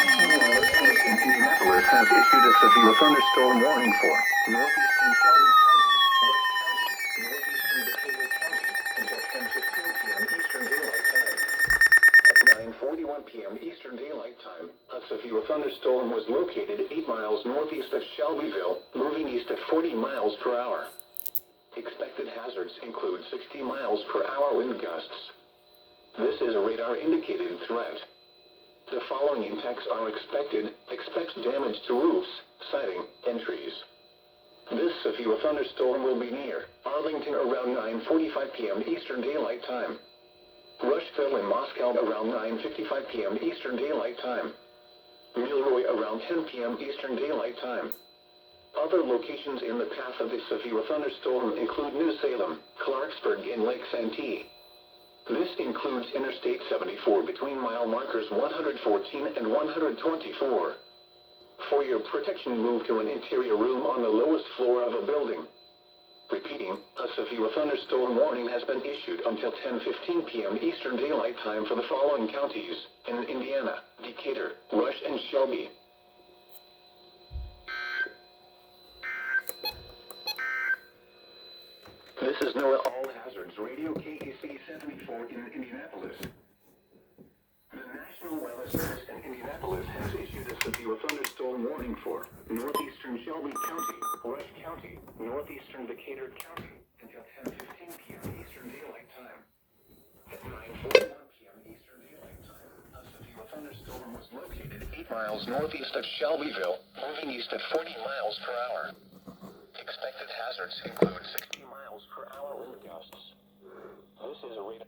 Indianapolis has issued a severe thunderstorm warning for northeastern Shelby County, northeastern Decatur County until 10:15 p.m. Eastern Daylight Time. At 9:41 p.m. Eastern Daylight Time, a severe thunderstorm was located 8 miles northeast of Shelbyville, moving east at 40 miles per hour. Expected hazards include 60 miles per hour wind gusts. This is a radar-indicated threat. The following impacts are expected. Expect damage to roofs, siding, and trees. This severe thunderstorm will be near Arlington around 9:45 p.m. Eastern Daylight Time. Rushville and Moscow around 9:55 p.m. Eastern Daylight Time. Milroy around 10 p.m. Eastern Daylight Time. Other locations in the path of the severe thunderstorm include New Salem, Clarksburg, and Lake Santee. This includes Interstate 74 between mile markers 114 and 124. For your protection, move to an interior room on the lowest floor of a building. Repeating, a severe thunderstorm warning has been issued until 10:15 p.m. Eastern Daylight Time for the following counties in Indiana: Decatur, Rush, and Shelby. This is NOAA All Hazards Radio KEC74 in Indianapolis. The National Weather Service in Indianapolis has issued a severe thunderstorm warning for northeastern Shelby County, Rush County, northeastern Decatur County until 10:15 p.m. Eastern Daylight Time. At 9:41 p.m. Eastern Daylight Time, a severe thunderstorm was located 8 miles northeast of Shelbyville, moving east at 40 miles per hour. Expected hazards include 60 miles per hour wind gusts. This is a radar.